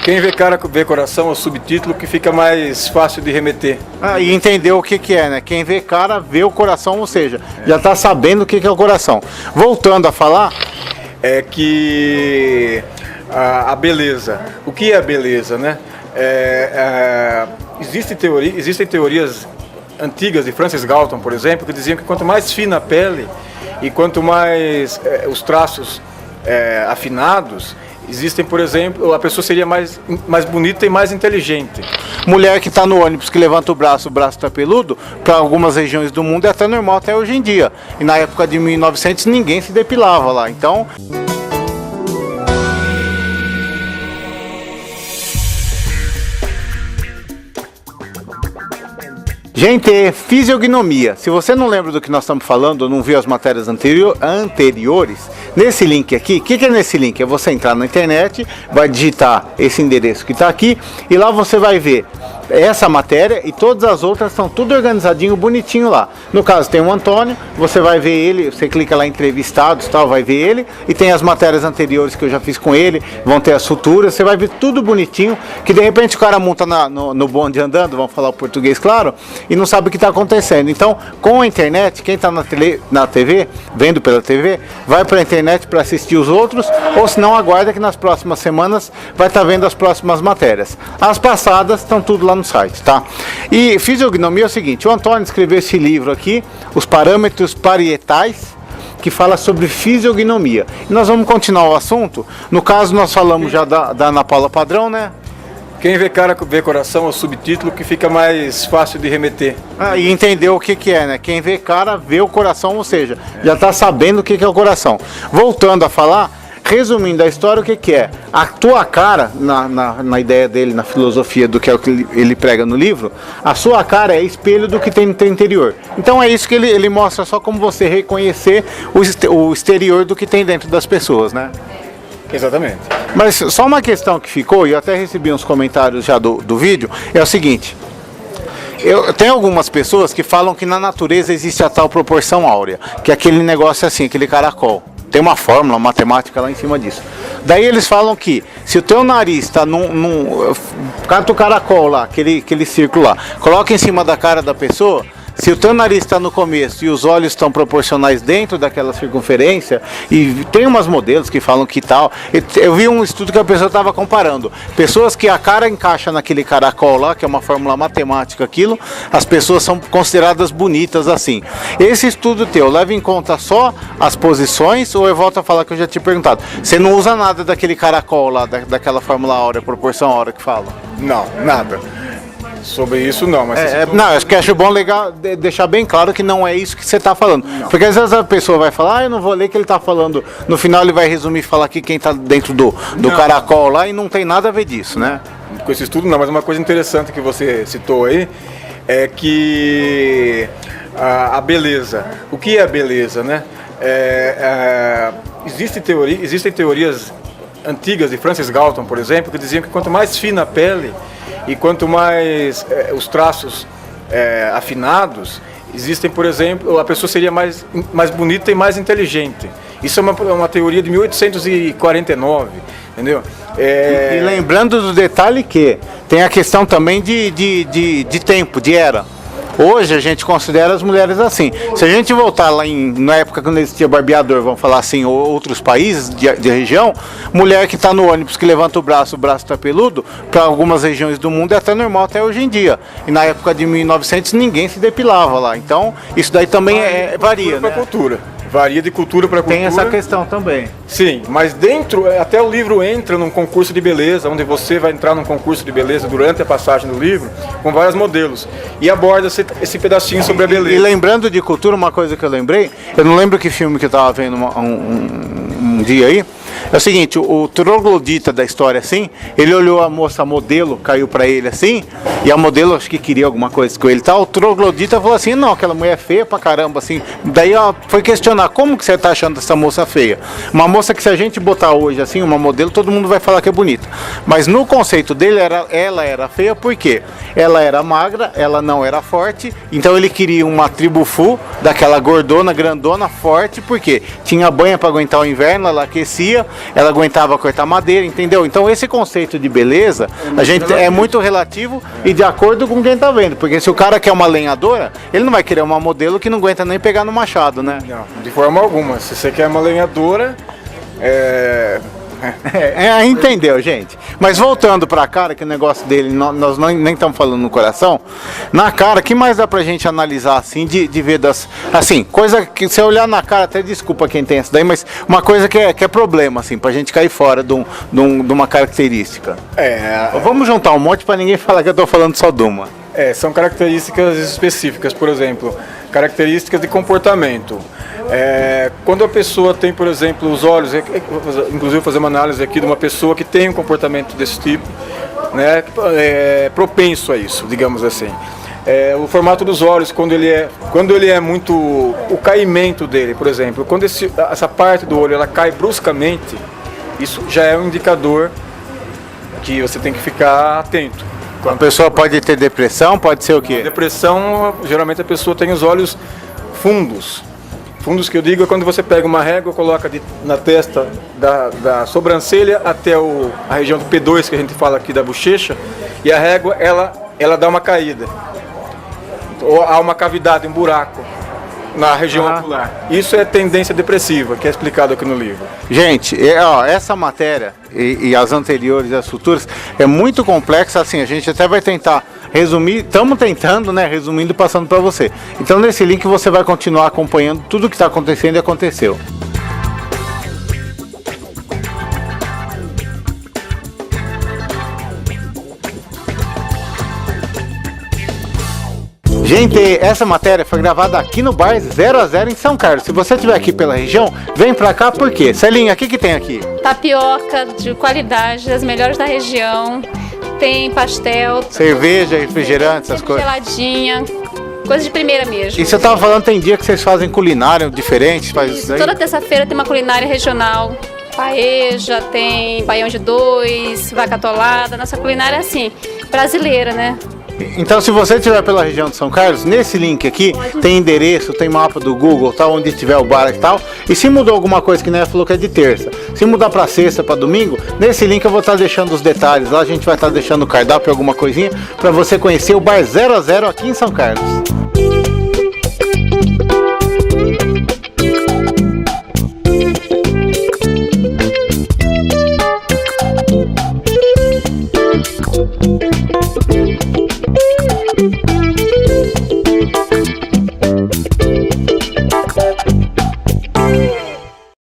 Quem vê cara vê coração é o subtítulo que fica mais fácil de remeter. E entender o que é, né? Quem vê cara vê o coração, ou seja, já está sabendo o que é o coração. Voltando a falar, É que a beleza. O que é a beleza, né? Existem teorias antigas de Francis Galton, por exemplo, que diziam que quanto mais fina a pele e quanto mais os traços afinados, existem, por exemplo, a pessoa seria mais bonita e mais inteligente. mulher que está no ônibus que levanta o braço está peludo, para algumas regiões do mundo é até normal até hoje em dia. E na época de 1900 ninguém se depilava lá, então... Gente, fisiognomia. Se você não lembra do que nós estamos falando ou não viu as matérias anteriores, nesse link aqui, o que é nesse link? É você entrar na internet, vai digitar esse endereço que está aqui e lá você vai ver essa matéria e todas as outras estão tudo organizadinho, bonitinho lá. No caso tem o Antônio, você vai ver ele, você clica lá em entrevistados, tal, vai ver ele, e tem as matérias anteriores que eu já fiz com ele, vão ter as futuras, você vai ver tudo bonitinho, que de repente o cara monta no bonde andando, vamos falar o português claro, e não sabe o que está acontecendo. Então, com a internet, quem está na TV, vendo pela TV, vai para a internet para assistir os outros, ou se não, aguarda que nas próximas semanas vai estar vendo as próximas matérias. As passadas estão tudo lá no site, tá? E fisiognomia é o seguinte, o Antônio escreveu esse livro aqui, Os Parâmetros Parietais, que fala sobre fisiognomia. E nós vamos continuar o assunto. No caso, nós falamos já da Ana Paula Padrão, né? Quem vê cara vê coração é o subtítulo que fica mais fácil de remeter. E entender o que é, né? Quem vê cara vê o coração, ou seja, já está sabendo o que é o coração. Voltando a falar, resumindo a história, o que é? A tua cara, na ideia dele, na filosofia do que é o que ele prega no livro, a sua cara é espelho do que tem no teu interior. Então é isso que ele mostra, só como você reconhecer o exterior do que tem dentro das pessoas, né? Exatamente. Mas só uma questão que ficou, e eu até recebi uns comentários já do vídeo, é o seguinte: tem algumas pessoas que falam que na natureza existe a tal proporção áurea, que é aquele negócio assim, aquele caracol. Tem uma fórmula matemática lá em cima disso. Daí eles falam que se o teu nariz está cata o caracol lá, aquele círculo lá, coloca em cima da cara da pessoa. Se o teu nariz está no começo e os olhos estão proporcionais dentro daquela circunferência, e tem umas modelos que falam que tal, eu vi um estudo que a pessoa estava comparando, pessoas que a cara encaixa naquele caracol lá, que é uma fórmula matemática aquilo, as pessoas são consideradas bonitas assim. Esse estudo teu leva em conta só as posições, ou eu volto a falar que eu já tinha perguntado, você não usa nada daquele caracol lá, daquela fórmula áurea, proporção áurea que fala? Não, nada. Sobre isso não, mas... Não, acho bom legal deixar bem claro que não é isso que você está falando. Não. Porque às vezes a pessoa vai falar, eu não vou ler o que ele está falando. No final ele vai resumir e falar que quem está dentro do caracol lá, e não tem nada a ver disso, né? Com esse estudo não, mas uma coisa interessante que você citou aí é que a beleza. O que é a beleza, né? Existem teorias antigas de Francis Galton, por exemplo, que diziam que quanto mais fina a pele e quanto mais os traços afinados, existem, por exemplo, a pessoa seria mais bonita e mais inteligente. Isso é uma teoria de 1849, entendeu? E lembrando do detalhe que tem a questão também de tempo, de era. Hoje a gente considera as mulheres assim. Se a gente voltar lá na época quando existia barbeador, vamos falar assim, ou outros países de região, mulher que está no ônibus que levanta o braço está peludo, para algumas regiões do mundo é até normal até hoje em dia. E na época de 1900 ninguém se depilava lá. Então isso daí também varia, né? Cultura. Varia de cultura para cultura. Tem essa questão também. Sim, mas até o livro entra num concurso de beleza, onde você vai entrar num concurso de beleza durante a passagem do livro, com vários modelos, e aborda esse pedacinho sobre a beleza. E lembrando de cultura, uma coisa que eu lembrei, eu não lembro que filme que eu estava vendo um dia aí, é o seguinte, o troglodita da história assim, ele olhou a moça modelo, caiu pra ele assim, e a modelo acho que queria alguma coisa com ele, tá? O troglodita falou assim, não, aquela mulher é feia pra caramba, assim. Daí foi questionar, como que você tá achando essa moça feia? Uma moça que se a gente botar hoje assim, uma modelo, todo mundo vai falar que é bonita. Mas no conceito dele, ela era feia porque ela era magra, ela não era forte, então ele queria uma tribo full, daquela gordona, grandona, forte, porque tinha banha pra aguentar o inverno, ela aquecia, ela aguentava cortar madeira, entendeu? Então esse conceito de beleza, a gente é muito relativo e de acordo com quem tá vendo, porque se o cara quer uma lenhadora, ele não vai querer uma modelo que não aguenta nem pegar no machado, né? Não, de forma alguma. Se você quer uma lenhadora, entendeu, gente? Mas voltando pra cara, que o negócio dele, nós nem estamos falando no coração, na cara, que mais dá pra gente analisar assim, de ver das. Assim, coisa que se eu olhar na cara, até desculpa quem tem essa daí, mas uma coisa que é problema, assim, pra gente cair fora de uma característica. Vamos juntar um monte pra ninguém falar que eu tô falando só de uma. São características específicas, por exemplo, características de comportamento. Quando a pessoa tem, por exemplo, os olhos, inclusive fazer uma análise aqui de uma pessoa que tem um comportamento desse tipo, né, propenso a isso, digamos assim. O formato dos olhos, quando ele é muito, o caimento dele, por exemplo, quando essa parte do olho ela cai bruscamente, isso já é um indicador que você tem que ficar atento. A pessoa pode ter depressão, pode ser o quê? Depressão, geralmente a pessoa tem os olhos fundos. Fundos que eu digo é quando você pega uma régua, coloca na testa da sobrancelha até a região do P2, que a gente fala aqui da bochecha, e a régua ela dá uma caída. Ou há uma cavidade, um buraco na região ocular. Isso é tendência depressiva, que é explicado aqui no livro. Gente, essa matéria e as anteriores e as futuras é muito complexa, assim, a gente até vai tentar resumir, estamos tentando, né, resumindo e passando para você. Então nesse link você vai continuar acompanhando tudo o que está acontecendo e aconteceu. Gente, essa matéria foi gravada aqui no bar 0x0 em São Carlos. Se você estiver aqui pela região, vem pra cá, por quê? Celinha, o que tem aqui? Tapioca de qualidade, das melhores da região. Tem pastel. Cerveja, refrigerante, essas coisas. Geladinha, coisa de primeira mesmo. E você tava falando, tem dia que vocês fazem culinária diferente? Isso toda terça-feira tem uma culinária regional. Paeja, tem baião de dois, vaca atolada. Nossa culinária é assim, brasileira, né? Então, se você estiver pela região de São Carlos, nesse link aqui tem endereço, tem mapa do Google, tá, onde tiver o bar e tal. E se mudou alguma coisa, que nem ela falou que é de terça, se mudar para sexta, para domingo, nesse link eu vou estar deixando os detalhes. Lá a gente vai estar deixando o cardápio, alguma coisinha, para você conhecer o bar 0x0 aqui em São Carlos.